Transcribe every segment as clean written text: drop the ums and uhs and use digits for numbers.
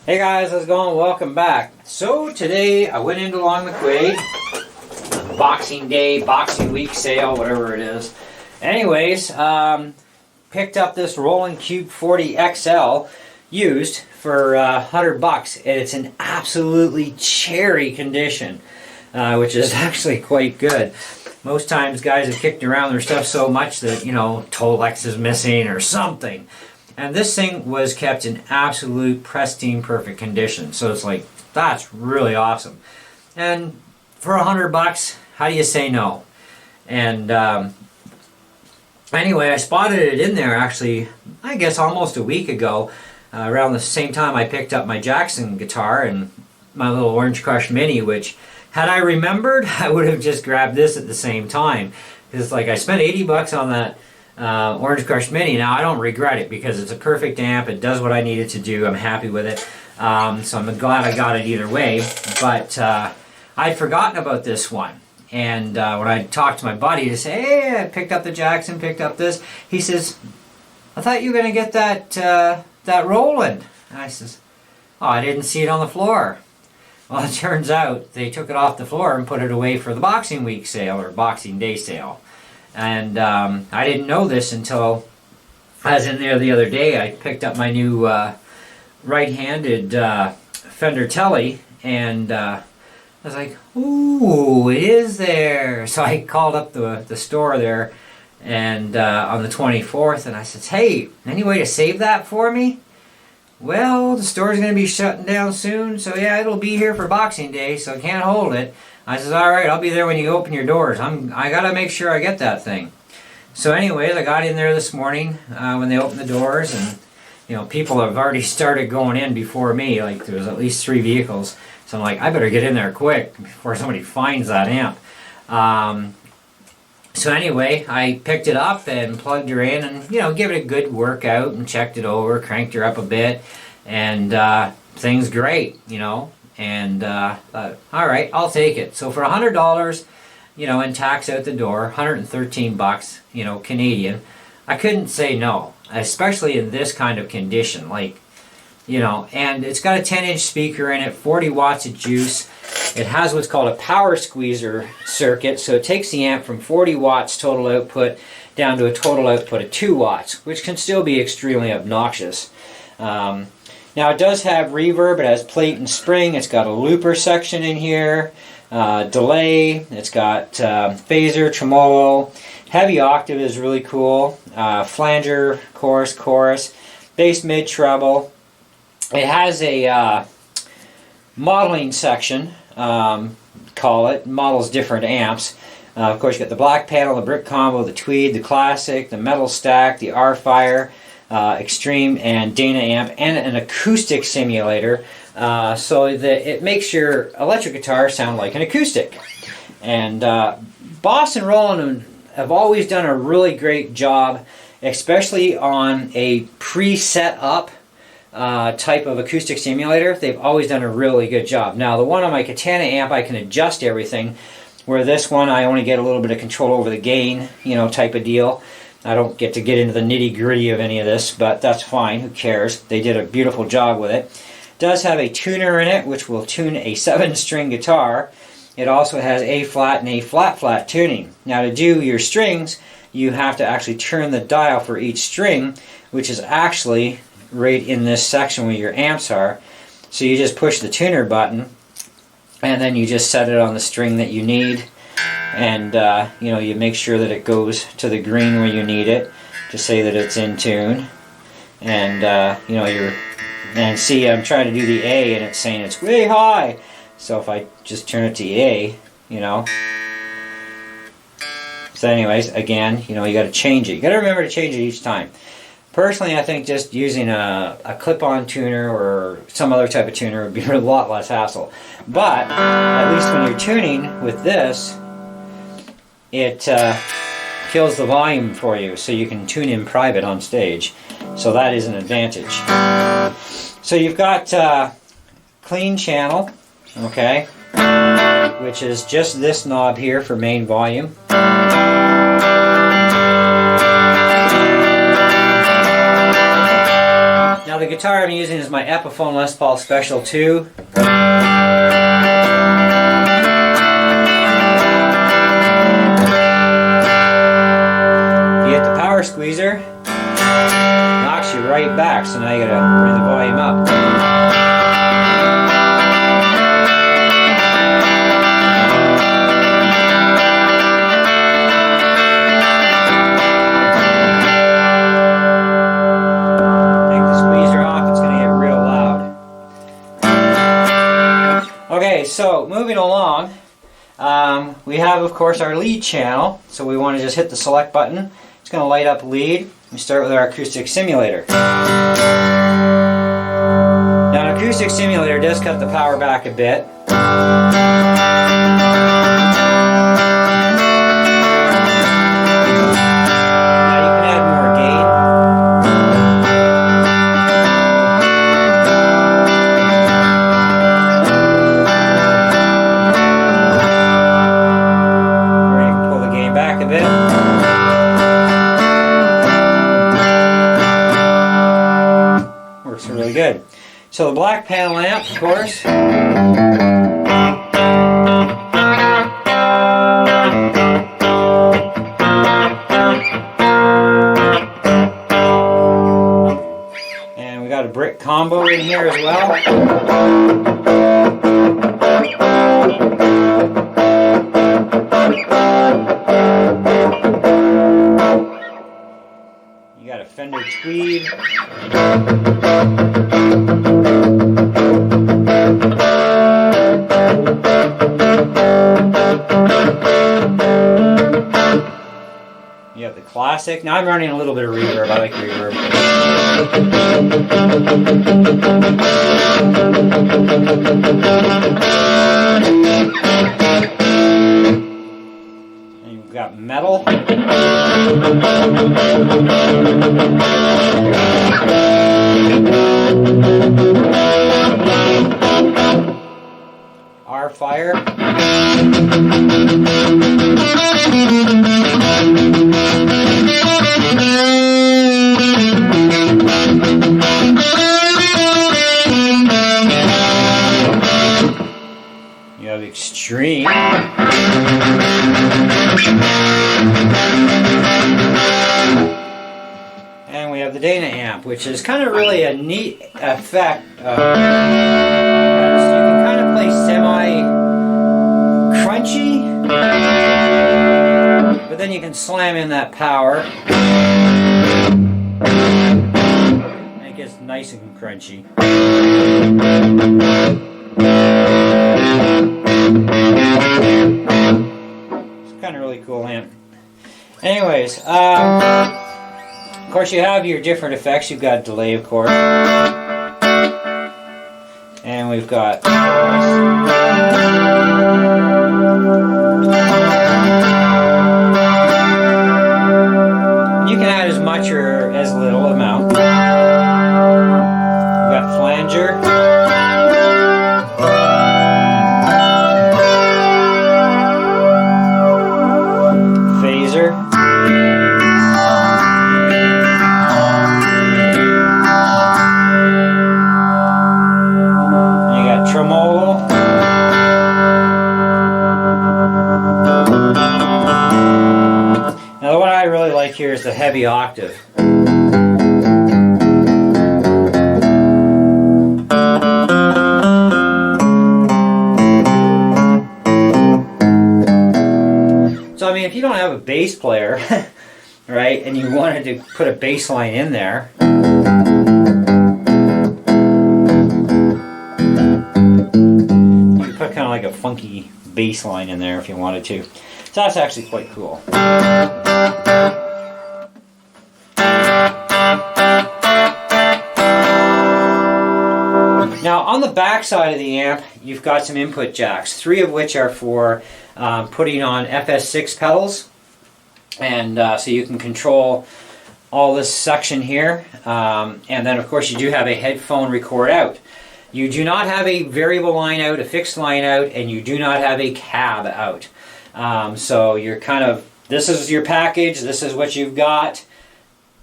Hey guys, how's it going? Welcome back. So today I went into Long McQuaid, Boxing Day, Boxing Week sale, whatever it is. Anyways, picked up this Roland Cube 40 XL used for $100, and it's in absolutely cherry condition, which is actually quite good. Most times guys have kicked around their stuff so much that, you know, Tolex is missing or something. And this thing was kept in absolute pristine, perfect condition. So it's like, that's really awesome. And for $100, how do you say no? And anyway, I spotted it in there actually, I guess almost a week ago. Around the same time I picked up my Jackson guitar and my little Orange Crush Mini, which had I remembered, I would have just grabbed this at the same time. Because like I spent $80 on that Orange Crush Mini. Now I don't regret it because it's a perfect amp. It does what I need it to do. I'm happy with it. So I'm glad I got it either way. But I'd forgotten about this one. And when I talked to my buddy to say, hey, I picked up the Jackson, picked up this, he says, I thought you were going to get that Roland. And I says, oh, I didn't see it on the floor. Well, it turns out they took it off the floor and put it away for the Boxing Week sale or Boxing Day sale. And I didn't know this until I was in there the other day. I picked up my new right-handed Fender Telly, and I was like, ooh, it is there. So I called up the store there and on the 24th, and I said, hey, any way to save that for me? Well, the store's going to be shutting down soon, so yeah, it'll be here for Boxing Day, so I can't hold it. I says, all right, I'll be there when you open your doors. I got to make sure I get that thing. So anyways, I got in there this morning when they opened the doors, and you know, people have already started going in before me. Like there was at least 3 vehicles. So I'm like, I better get in there quick before somebody finds that amp. So anyway, I picked it up and plugged her in and, you know, give it a good workout and checked it over, cranked her up a bit, and thing's great, you know. And thought, all right, I'll take it. So for $100, you know, and tax out the door, $113, you know, Canadian, I couldn't say no, especially in this kind of condition. Like, you know, and it's got a 10-inch speaker in it, 40 watts of juice. It has what's called a power squeezer circuit, so it takes the amp from 40 watts total output down to a total output of 2 watts, which can still be extremely obnoxious. Now it does have reverb, it has plate and spring, it's got a looper section in here, delay, it's got phaser, tremolo, heavy octave is really cool, flanger, chorus, bass, mid, treble. It has a modeling section, call it, models different amps. Of course, you got the black panel, the brick combo, the tweed, the classic, the metal stack, the R-Fire, Extreme, and Dana amp, and an acoustic simulator, so that it makes your electric guitar sound like an acoustic. And Boss and Roland have always done a really great job, especially on a pre-set up type of acoustic simulator. They've always done a really good job. Now the one on my Katana amp, I can adjust everything, where this one I only get a little bit of control over the gain, you know, type of deal. I don't get to get into the nitty gritty of any of this, but that's fine, who cares. They did a beautiful job with it. It does have a tuner in it, which will tune a 7-string guitar. It also has A flat and A flat tuning. Now to do your strings, you have to actually turn the dial for each string, which is actually right in this section where your amps are. So you just push the tuner button and then you just set it on the string that you need, and you know, you make sure that it goes to the green where you need it to say that it's in tune. And you know, and see, I'm trying to do the A and it's saying it's way high. So if I just turn it to A, you know. So anyways, again, you know, you got to change it. You got to remember to change it each time. Personally, I think just using a clip-on tuner or some other type of tuner would be a lot less hassle. But at least when you're tuning with this, it kills the volume for you, so you can tune in private on stage. So that is an advantage. So you've got clean channel, okay, which is just this knob here for main volume. The guitar I'm using is my Epiphone Les Paul Special 2. You hit the power squeezer, knocks you right back, so now you gotta bring the volume up. Okay, so moving along, we have, of course, our lead channel. So we want to just hit the select button. It's going to light up lead. We start with our acoustic simulator. Now, an acoustic simulator does cut the power back a bit. Works really good. So the black panel amp, of course. And we got a brick combo in here as well. You got a Fender Tweed. You have the classic. Now I'm running a little bit of reverb. I like reverb. And you've got metal. Our fire. You have extreme. And we have the Dana amp, which is kind of really a neat effect. So you can kind of play semi-crunchy, but then you can slam in that power. And it gets nice and crunchy. It's kind of really cool amp. Anyways, of course you have your different effects. You've got delay, of course. And we've got... You can add as much or as little amount. We've got flanger. Phaser. You got tremolo. Now what I really like here is the heavy octave. So I mean, if you don't have a bass player, right, and you wanted to put a bass line in there, you could put kind of like a funky bass line in there if you wanted to. So that's actually quite cool. Now on the back side of the amp, you've got some input jacks, 3 of which are for putting on FS6 pedals, and so you can control all this section here, and then of course you do have a headphone record out. You do not have a variable line out, a fixed line out, and you do not have a cab out. So you're kind of, this is your package, this is what you've got.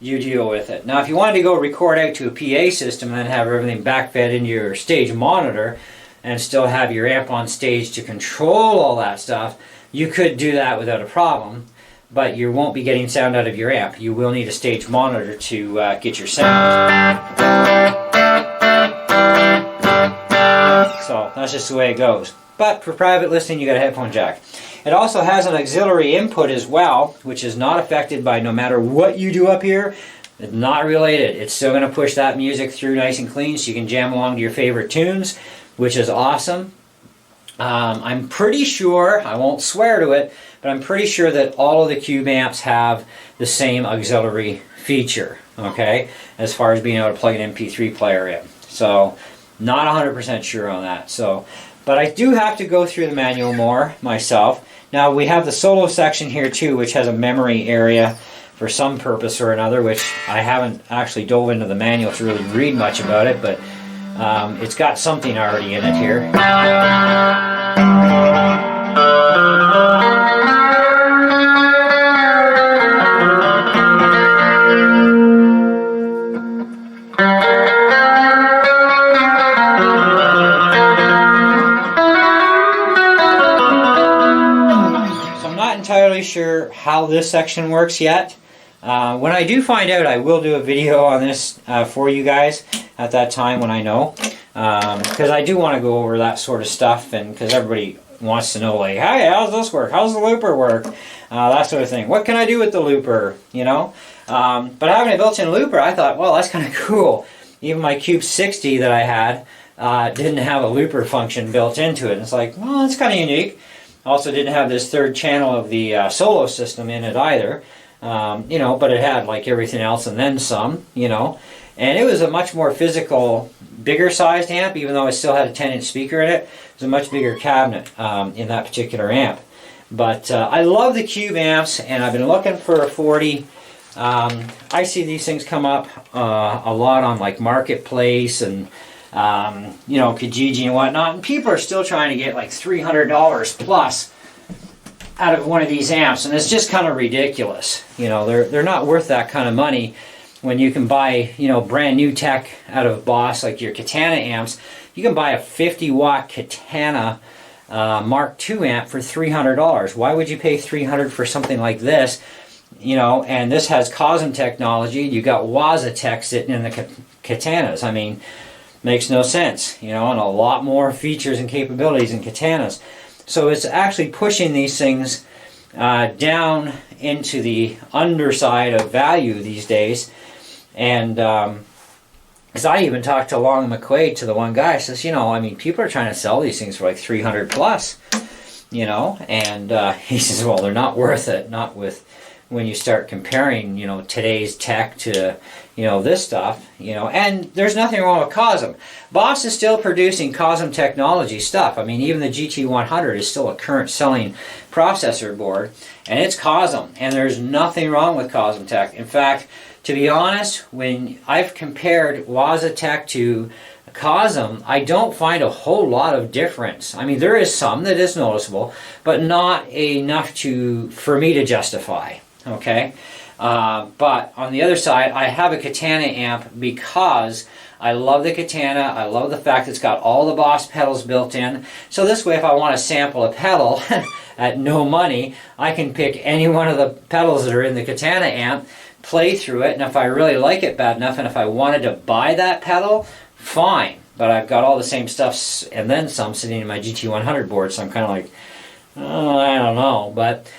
you deal with it. Now, if you wanted to go record out to a PA system and then have everything backfed into your stage monitor and still have your amp on stage to control all that stuff, you could do that without a problem, but you won't be getting sound out of your amp. You will need a stage monitor to get your sound. So that's just the way it goes. But for private listening, you got a headphone jack. It also has an auxiliary input as well, which is not affected by no matter what you do up here. It's not related. It's still going to push that music through nice and clean so you can jam along to your favorite tunes, which is awesome. I'm pretty sure, I won't swear to it, but I'm pretty sure that all of the Cube amps have the same auxiliary feature, okay, as far as being able to plug an MP3 player in. So, not 100% sure on that. So, but I do have to go through the manual more myself. Now, we have the solo section here too, which has a memory area for some purpose or another, which I haven't actually dove into the manual to really read much about it, but it's got something already in it here. So I'm not entirely sure how this section works yet. When I do find out, I will do a video on this for you guys at that time when I know, because I do want to go over that sort of stuff, and because everybody wants to know, like, hey, how's this work? How's the looper work? That sort of thing. What can I do with the looper? You know, but having a built-in looper, I thought, well, that's kind of cool. Even my Cube 60 that I had didn't have a looper function built into it. And it's like, well, that's kind of unique. Also, didn't have this third channel of the solo system in it either. You know, but it had like everything else and then some, you know, and it was a much more physical, bigger sized amp, even though it still had a 10-inch speaker in it. It was a much bigger cabinet in that particular amp. But I love the Cube amps, and I've been looking for a 40. I see these things come up a lot on like Marketplace and you know, Kijiji and whatnot, and people are still trying to get like $300 plus out of one of these amps, and it's just kind of ridiculous. You know, they're not worth that kind of money when you can buy, you know, brand new tech out of Boss, like your Katana amps. You can buy a 50-watt Katana Mark II amp for $300. Why would you pay $300 for something like this? You know, and this has cosm technology. You got waza tech sitting in the Katanas. I mean, makes no sense. You know, and a lot more features and capabilities in Katanas. So it's actually pushing these things down into the underside of value these days. And because I even talked to Long McQuaid, to the one guy, says, you know, I mean, people are trying to sell these things for like $300 plus, you know, and he says, well, they're not worth it, not with when you start comparing, you know, today's tech to, you know, this stuff, you know, and there's nothing wrong with cosm. Boss is still producing cosm technology stuff. I mean, even the GT100 is still a current selling processor board, and it's cosm, and there's nothing wrong with cosm tech. In fact, to be honest, when I've compared waza tech to cosm, I don't find a whole lot of difference. I mean, there is some that is noticeable, but not enough for me to justify. Okay, but on the other side, I have a Katana amp because I love the Katana. I love the fact that it's got all the Boss pedals built in. So this way, if I want to sample a pedal at no money, I can pick any one of the pedals that are in the Katana amp, play through it, and if I really like it bad enough, and if I wanted to buy that pedal, fine. But I've got all the same stuff and then some sitting in my GT100 board, so I'm kind of like, oh, I don't know. But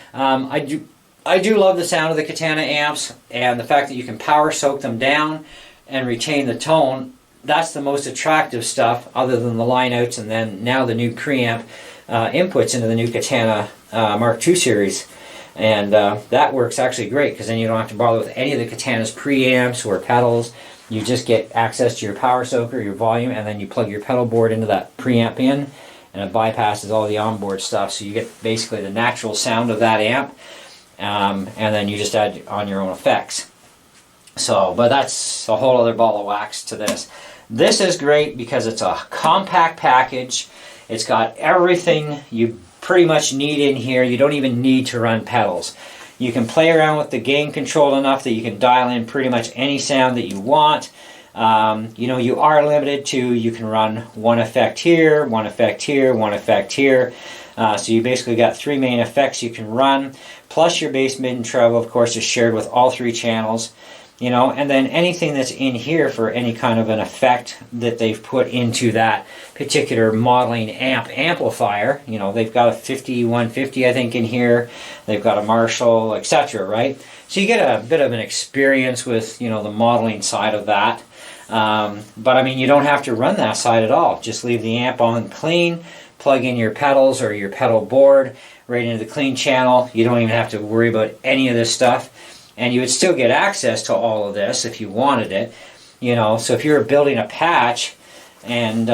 I do love the sound of the Katana amps, and the fact that you can power soak them down and retain the tone. That's the most attractive stuff, other than the line outs and then now the new preamp inputs into the new Katana Mark II series. And that works actually great, because then you don't have to bother with any of the Katana's preamps or pedals. You just get access to your power soaker, your volume, and then you plug your pedal board into that preamp in, and it bypasses all the onboard stuff, so you get basically the natural sound of that amp. And then you just add on your own effects. So, but that's a whole other ball of wax to this. This is great because it's a compact package. It's got everything you pretty much need in here. You don't even need to run pedals. You can play around with the gain control enough that you can dial in pretty much any sound that you want. You know, you are limited to, you can run one effect here, one effect here, one effect here. So you basically got 3 main effects you can run, plus your bass, mid, and treble, of course, is shared with all 3 channels. You know, and then anything that's in here for any kind of an effect that they've put into that particular modeling amplifier. You know, they've got a 5150, I think, in here. They've got a Marshall, etc., right? So you get a bit of an experience with, you know, the modeling side of that. But I mean, you don't have to run that side at all. Just leave the amp on clean, plug in your pedals or your pedal board right into the clean channel. You don't even have to worry about any of this stuff. And you would still get access to all of this if you wanted it, you know. So if you're building a patch, and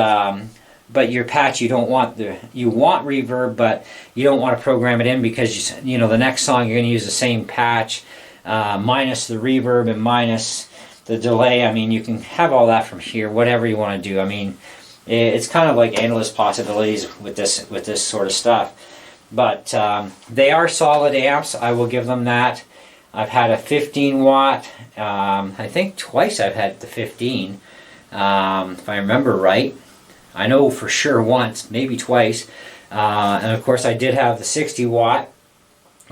but your patch you want reverb, but you don't want to program it in because you know the next song you're going to use the same patch minus the reverb and minus the delay. I mean, you can have all that from here, whatever you want to do. I mean, it's kind of like endless possibilities with this sort of stuff. But they are solid amps. I will give them that. I've had a 15 watt, I think twice I've had the 15, if I remember right. I know for sure once, maybe twice. And of course I did have the 60 watt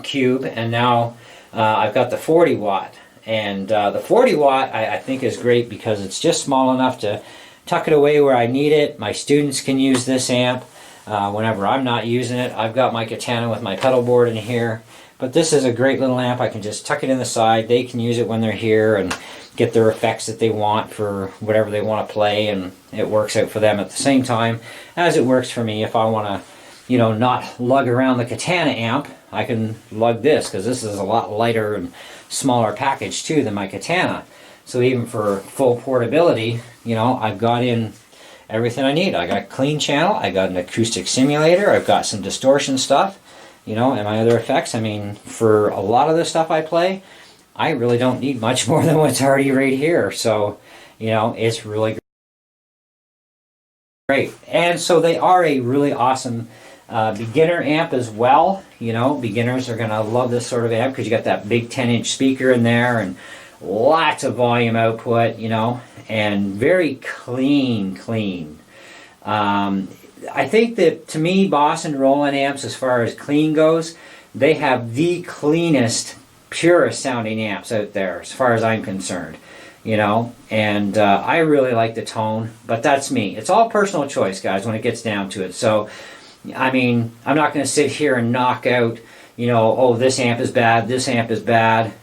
cube, and now I've got the 40 watt. And the 40 watt I think is great because it's just small enough to tuck it away where I need it. My students can use this amp whenever I'm not using it. I've got my Katana with my pedal board in here. But this is a great little amp. I can just tuck it in the side. They can use it when they're here and get their effects that they want for whatever they want to play, and it works out for them at the same time as it works for me. If I want to, you know, not lug around the Katana amp, I can lug this because this is a lot lighter and smaller package too than my Katana. So even for full portability, you know, I've got in everything I need. I got a clean channel, I got an acoustic simulator, I've got some distortion stuff. You know, and my other effects, I mean, for a lot of the stuff I play, I really don't need much more than what's already right here. So, you know, it's really great. And so they are a really awesome beginner amp as well. You know, beginners are going to love this sort of amp because you got that big 10-inch speaker in there and lots of volume output, you know, and very clean. I think that, to me, Boss and Roland amps, as far as clean goes, they have the cleanest, purest sounding amps out there, as far as I'm concerned. You know, and I really like the tone, but that's me. It's all personal choice, guys, when it gets down to it. So, I mean, I'm not going to sit here and knock out, you know, oh, this amp is bad,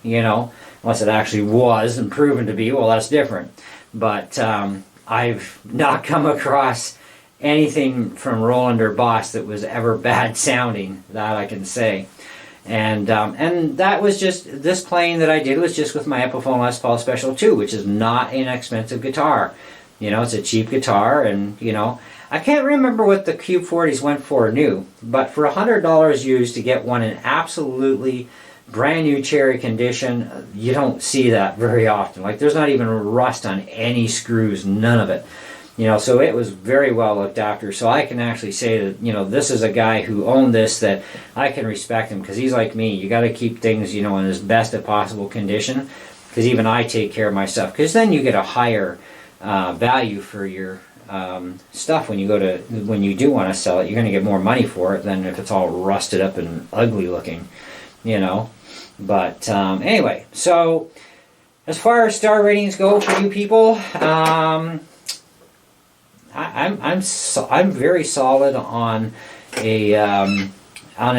you know, unless it actually was and proven to be. Well, that's different. But I've not come across anything from Roland or Boss that was ever bad sounding, that I can say. And that was just, this playing that I did was just with my Epiphone Les Paul Special 2, which is not an expensive guitar. You know, it's a cheap guitar, and, you know, I can't remember what the Cube 40s went for new, but for $100 used to get one in absolutely brand new cherry condition, you don't see that very often. Like, there's not even rust on any screws, none of it. You know, so it was very well looked after. So I can actually say that, you know, this is a guy who owned this, that I can respect him, because he's like me. You got to keep things, you know, in as best of possible condition, because even I take care of my stuff, because then you get a higher value for your stuff when you do want to sell it. You're going to get more money for it than if it's all rusted up and ugly looking, you know. But anyway, so as far as star ratings go for you people, I'm very solid on an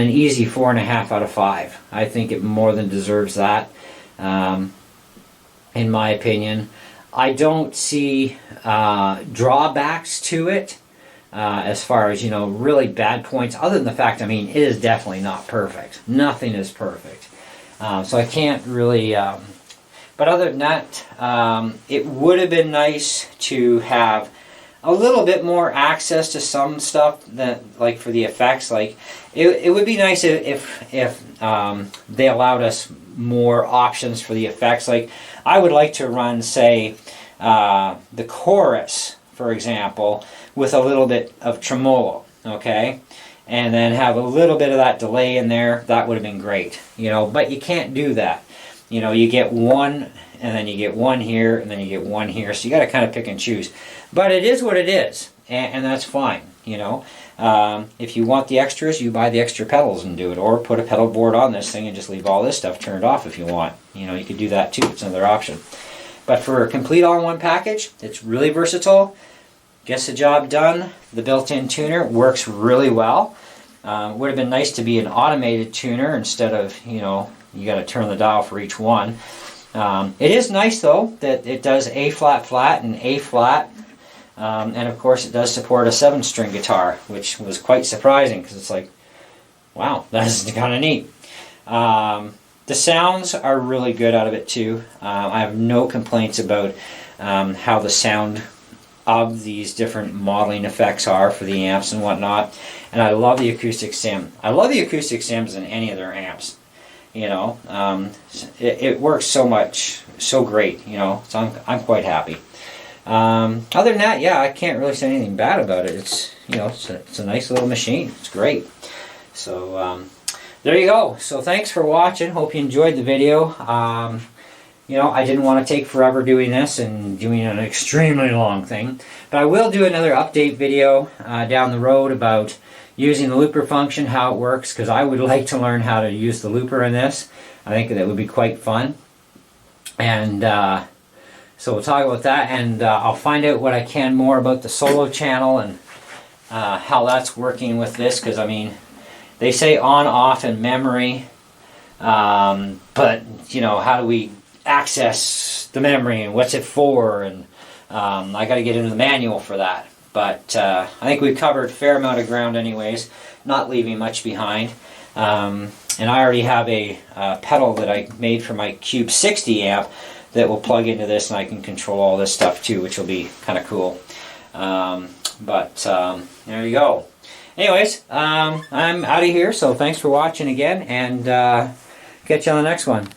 easy 4.5 out of 5. I think it more than deserves that, in my opinion. I don't see drawbacks to it as far as, you know, really bad points, other than the fact, I mean, it is definitely not perfect. Nothing is perfect. So I can't really... but other than that, it would have been nice to have a little bit more access to some stuff, that, like, for the effects. Like, it would be nice if they allowed us more options for the effects. Like, I would like to run, say, the chorus, for example, with a little bit of tremolo, okay? and then have a little bit of that delay in there, that would have been great, you know, but you can't do that. You know, you get one, and then you get one here, and then you get one here, so you got to kind of pick and choose. But it is what it is, and that's fine, you know. If you want the extras, you buy the extra pedals and do it, or put a pedal board on this thing and just leave all this stuff turned off if you want. You know, you could do that too, it's another option. But for a complete all-in-one package, it's really versatile, gets the job done. The built-in tuner works really well. Would have been nice to be an automated tuner instead of, you know, you got to turn the dial for each one. It is nice though that it does A flat flat and A flat, and of course it does support a 7-string guitar, which was quite surprising because it's like, wow, that's kind of neat. The sounds are really good out of it too. I have no complaints about how the sound of these different modeling effects are for the amps and whatnot. And I love the acoustic sim. I love the acoustic sims in any of their amps. You know, it works so great. You know, so I'm quite happy. Other than that, yeah, I can't really say anything bad about it. It's, you know, it's a nice little machine. It's great. So there you go. So thanks for watching. Hope you enjoyed the video. You know, I didn't want to take forever doing this and doing an extremely long thing, but I will do another update video down the road about using the looper function, how it works, because I would like to learn how to use the looper in this. I think that would be quite fun. And so we'll talk about that, and I'll find out what I can more about the solo channel and how that's working with this, because I mean, they say on, off, and memory, but you know, how do we access the memory and what's it for, and I got to get into the manual for that. But I think we've covered a fair amount of ground anyways, not leaving much behind. And I already have a pedal that I made for my Cube 60 amp that will plug into this, and I can control all this stuff too, which will be kind of cool. There you go. Anyways, I'm out of here, so thanks for watching again, and catch you on the next one.